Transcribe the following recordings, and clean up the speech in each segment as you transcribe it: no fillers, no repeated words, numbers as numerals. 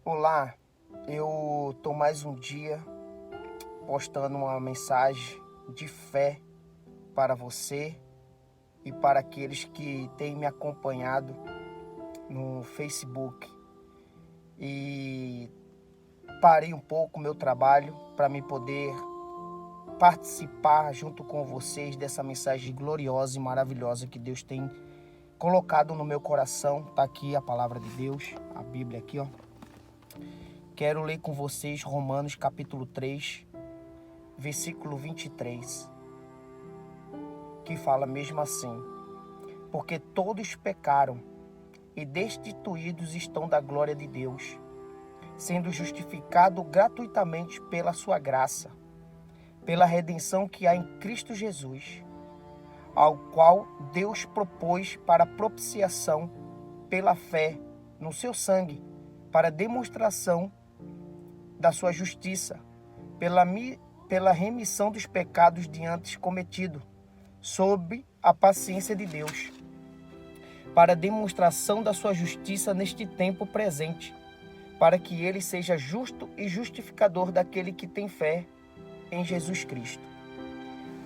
Olá, eu tô mais um dia postando uma mensagem de fé para você e para aqueles que têm me acompanhado no Facebook. E parei um pouco o meu trabalho para me poder participar junto com vocês dessa mensagem gloriosa e maravilhosa que Deus tem colocado no meu coração. Tá aqui a palavra de Deus, a Bíblia aqui, ó. Quero ler com vocês Romanos capítulo 3, versículo 23, que fala mesmo assim: porque todos pecaram e destituídos estão da glória de Deus, sendo justificado gratuitamente pela sua graça, pela redenção que há em Cristo Jesus, ao qual Deus propôs para propiciação pela fé no seu sangue, para demonstração da sua justiça, pela remissão dos pecados de antes cometido, sob a paciência de Deus, para demonstração da sua justiça neste tempo presente, para que ele seja justo e justificador daquele que tem fé em Jesus Cristo.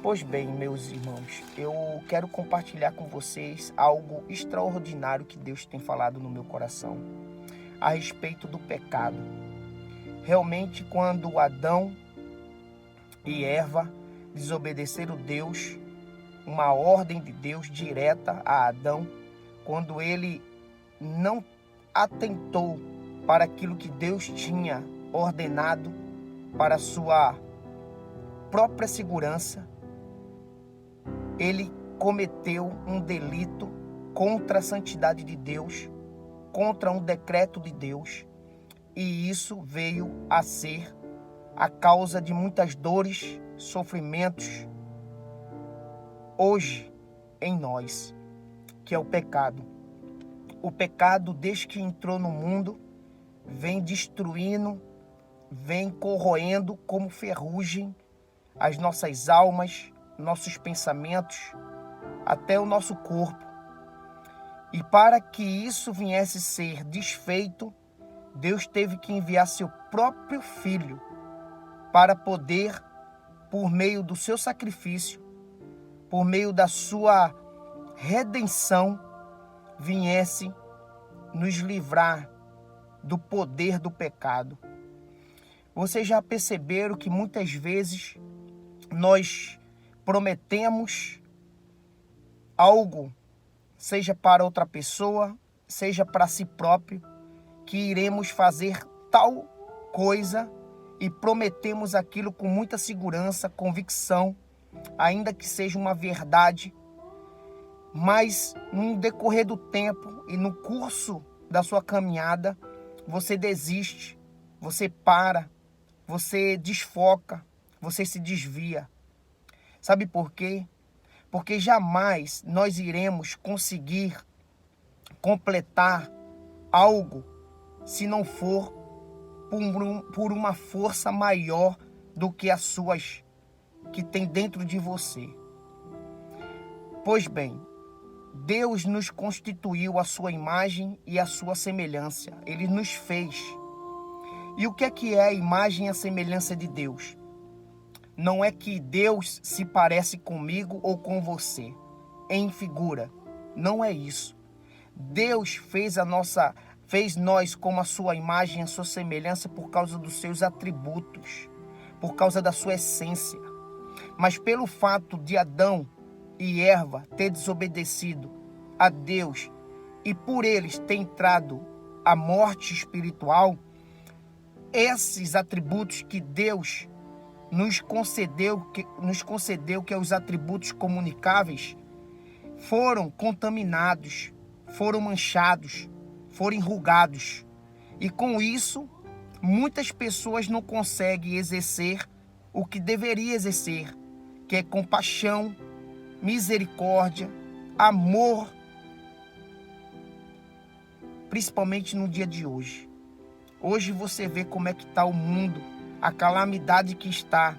Pois bem, meus irmãos, eu quero compartilhar com vocês algo extraordinário que Deus tem falado no meu coração, a respeito do pecado. Realmente, quando Adão e Eva desobedeceram Deus, uma ordem de Deus direta a Adão, quando ele não atentou para aquilo que Deus tinha ordenado para a sua própria segurança, ele cometeu um delito contra a santidade de Deus, contra um decreto de Deus, e isso veio a ser a causa de muitas dores, sofrimentos, hoje em nós, que é o pecado. O pecado, desde que entrou no mundo, vem destruindo, vem corroendo como ferrugem as nossas almas, nossos pensamentos, até o nosso corpo. E para que isso viesse ser desfeito, Deus teve que enviar seu próprio Filho para poder, por meio do seu sacrifício, por meio da sua redenção, viesse nos livrar do poder do pecado. Vocês já perceberam que muitas vezes nós prometemos algo, seja para outra pessoa, seja para si próprio, que iremos fazer tal coisa e prometemos aquilo com muita segurança, convicção, ainda que seja uma verdade, mas no decorrer do tempo e no curso da sua caminhada, você desiste, você para, você desfoca, você se desvia. Sabe por quê? Porque jamais nós iremos conseguir completar algo se não for por uma força maior do que as suas que tem dentro de você. Pois bem, Deus nos constituiu a sua imagem e a sua semelhança. Ele nos fez. E o que é a imagem e a semelhança de Deus? Não é que Deus se parece comigo ou com você, em figura. Não é isso. Deus fez nós como a sua imagem e a sua semelhança por causa dos seus atributos, por causa da sua essência. Mas pelo fato de Adão e Eva ter desobedecido a Deus e por eles ter entrado a morte espiritual, esses atributos que Deus nos concedeu, que é os atributos comunicáveis, foram contaminados, foram manchados, foram enrugados. E com isso, muitas pessoas não conseguem exercer o que deveria exercer, que é compaixão, misericórdia, amor, principalmente no dia de hoje. Hoje você vê como é que está o mundo, a calamidade que está,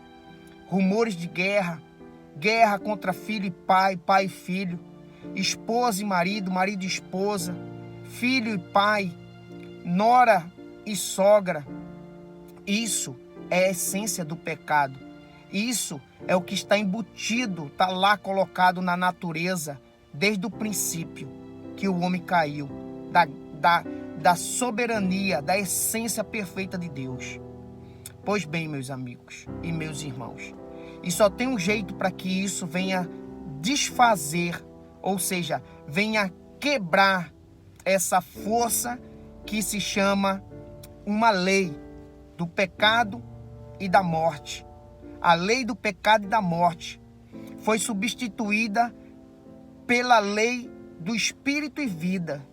rumores de guerra, guerra contra filho e pai, pai e filho, esposa e marido, marido e esposa, filho e pai, nora e sogra. Isso é a essência do pecado. Isso é o que está embutido, está lá colocado na natureza, desde o princípio que o homem caiu, da soberania, da essência perfeita de Deus. Pois bem, meus amigos e meus irmãos, e só tem um jeito para que isso venha desfazer, ou seja, venha quebrar essa força que se chama uma lei do pecado e da morte. A lei do pecado e da morte foi substituída pela lei do Espírito e vida,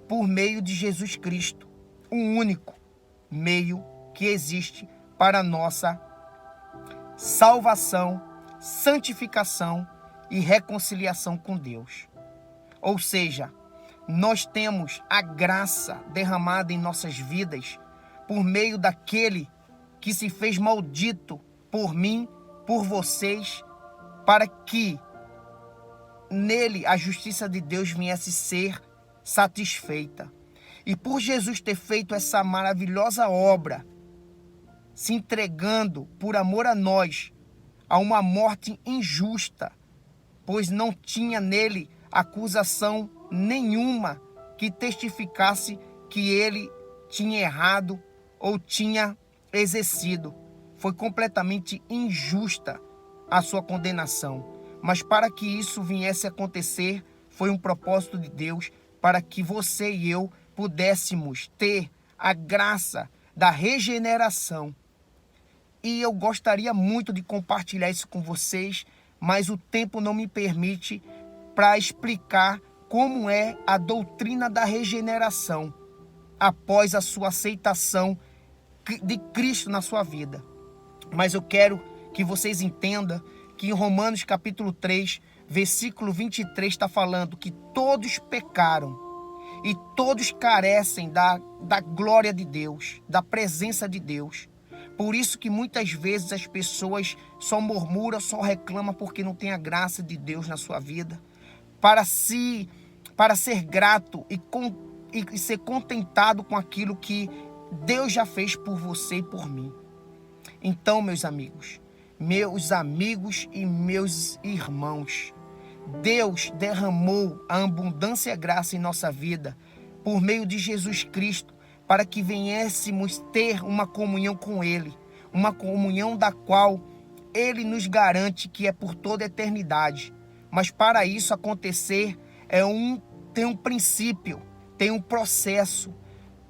por meio de Jesus Cristo, o único meio que existe para a nossa salvação, santificação e reconciliação com Deus. Ou seja, nós temos a graça derramada em nossas vidas por meio daquele que se fez maldito por mim, por vocês, para que nele a justiça de Deus viesse ser satisfeita. E por Jesus ter feito essa maravilhosa obra, se entregando por amor a nós, a uma morte injusta, pois não tinha nele acusação nenhuma que testificasse que ele tinha errado ou tinha exercido. Foi completamente injusta a sua condenação. Mas para que isso viesse a acontecer, foi um propósito de Deus para que você e eu pudéssemos ter a graça da regeneração. E eu gostaria muito de compartilhar isso com vocês, mas o tempo não me permite para explicar como é a doutrina da regeneração após a sua aceitação de Cristo na sua vida. Mas eu quero que vocês entendam que em Romanos capítulo 3, versículo 23 está falando que todos pecaram e todos carecem da glória de Deus, da presença de Deus. Por isso que muitas vezes as pessoas só murmuram, só reclamam porque não tem a graça de Deus na sua vida. Para ser grato e ser contentado com aquilo que Deus já fez por você e por mim. Então, meus amigos e meus irmãos, Deus derramou a abundância e a graça em nossa vida por meio de Jesus Cristo, para que venhamos ter uma comunhão com Ele, uma comunhão da qual Ele nos garante que é por toda a eternidade. Mas para isso acontecer, tem um princípio, tem um processo.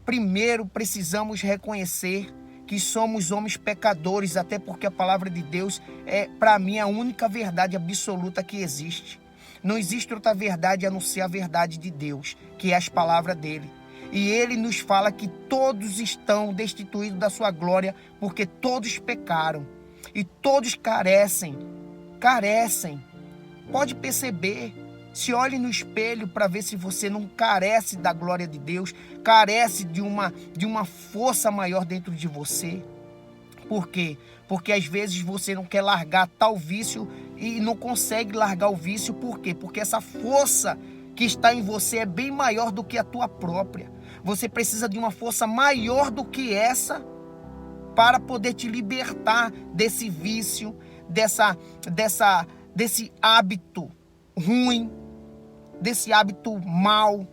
Primeiro precisamos reconhecer que somos homens pecadores, até porque a palavra de Deus é, para mim, a única verdade absoluta que existe. Não existe outra verdade a não ser a verdade de Deus, que é as palavras dele. E ele nos fala que todos estão destituídos da sua glória, porque todos pecaram. E todos carecem. Pode perceber. Se olhe no espelho para ver se você não carece da glória de Deus, carece de uma força maior dentro de você. Por quê? Porque às vezes você não quer largar tal vício e não consegue largar o vício. Por quê? Porque essa força que está em você é bem maior do que a tua própria. Você precisa de uma força maior do que essa para poder te libertar desse vício, desse hábito ruim, desse hábito mau,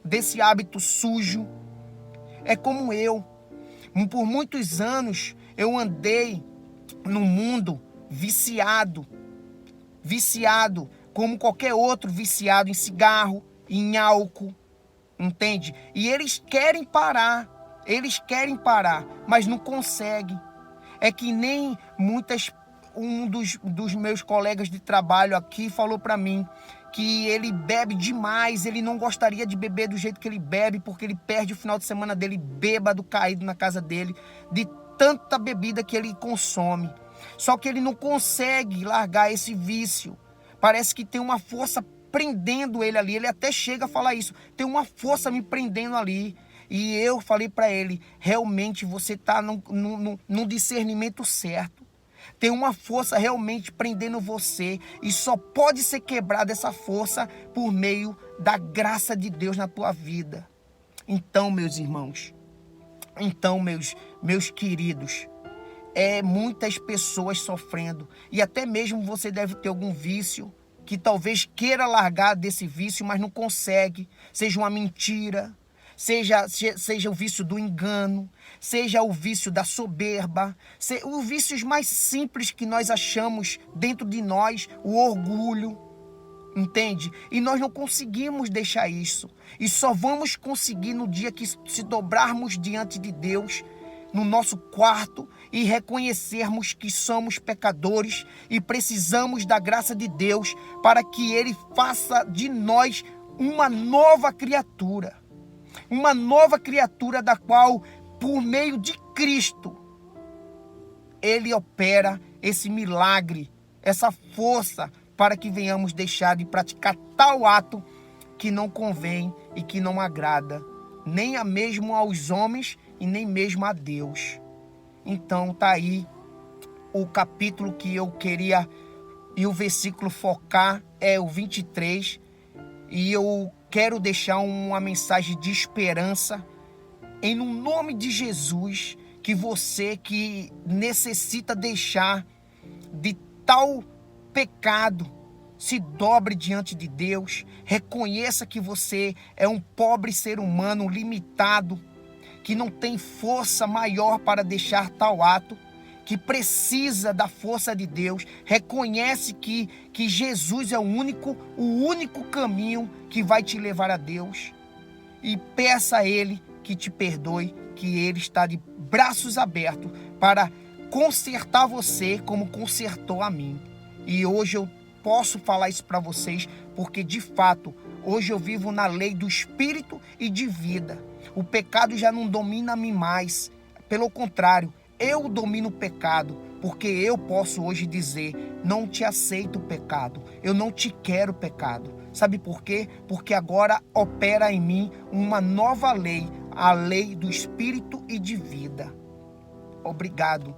desse hábito sujo. É como eu. Por muitos anos eu andei no mundo viciado, como qualquer outro viciado em cigarro, em álcool, entende? E eles querem parar, mas não conseguem. É que nem um dos meus colegas de trabalho aqui falou para mim que ele bebe demais, ele não gostaria de beber do jeito que ele bebe, porque ele perde o final de semana dele bêbado, caído na casa dele, de tanta bebida que ele consome. Só que ele não consegue largar esse vício. Parece que tem uma força prendendo ele ali. Ele até chega a falar isso. Tem uma força me prendendo ali. E eu falei para ele, realmente você está num discernimento certo. Tem uma força realmente prendendo você. E só pode ser quebrada essa força por meio da graça de Deus na tua vida. Então, meus irmãos, Então, meus queridos, muitas pessoas sofrendo, e até mesmo você deve ter algum vício que talvez queira largar desse vício, mas não consegue. Seja uma mentira, seja o vício do engano, seja o vício da soberba, os vícios mais simples que nós achamos dentro de nós, o orgulho, entende? E nós não conseguimos deixar isso. E só vamos conseguir no dia que se dobrarmos diante de Deus, no nosso quarto, e reconhecermos que somos pecadores e precisamos da graça de Deus para que Ele faça de nós uma nova criatura. Uma nova criatura da qual, por meio de Cristo, Ele opera esse milagre, essa força, para que venhamos deixar de praticar tal ato que não convém e que não agrada, nem a mesmo aos homens e nem mesmo a Deus. Então tá aí o capítulo que eu queria, e o versículo focar é o 23, e eu quero deixar uma mensagem de esperança em nome de Jesus, que você que necessita deixar de tal pecado, se dobre diante de Deus, reconheça que você é um pobre ser humano limitado, que não tem força maior para deixar tal ato, que precisa da força de Deus, reconhece que Jesus é o único caminho que vai te levar a Deus, e peça a Ele que te perdoe, que Ele está de braços abertos para consertar você como consertou a mim. E hoje eu posso falar isso para vocês, porque de fato, hoje eu vivo na lei do Espírito e de vida. O pecado já não domina a mim mais. Pelo contrário, eu domino o pecado, porque eu posso hoje dizer: não te aceito o pecado, eu não te quero pecado. Sabe por quê? Porque agora opera em mim uma nova lei, a lei do Espírito e de vida. Obrigado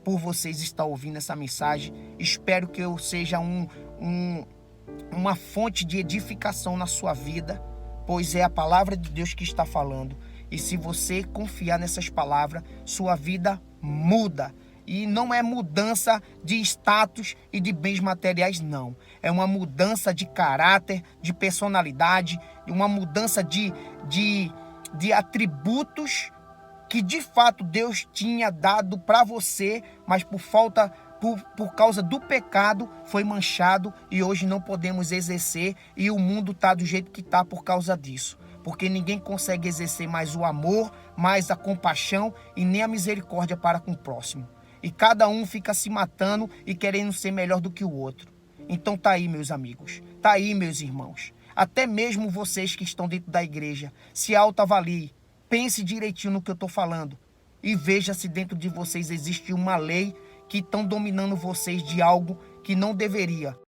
por vocês estar ouvindo essa mensagem. Espero que eu seja uma fonte de edificação na sua vida, pois é a palavra de Deus que está falando. E se você confiar nessas palavras, sua vida muda. E não é mudança de status e de bens materiais, não. É uma mudança de caráter, de personalidade, uma mudança de atributos que de fato Deus tinha dado para você, mas por causa do pecado foi manchado e hoje não podemos exercer, e o mundo está do jeito que está por causa disso. Porque ninguém consegue exercer mais o amor, mais a compaixão e nem a misericórdia para com o próximo. E cada um fica se matando e querendo ser melhor do que o outro. Então tá aí, meus amigos, tá aí, meus irmãos. Até mesmo vocês que estão dentro da igreja, se autoavaliem, pense direitinho no que eu estou falando e veja se dentro de vocês existe uma lei que estão dominando vocês de algo que não deveria.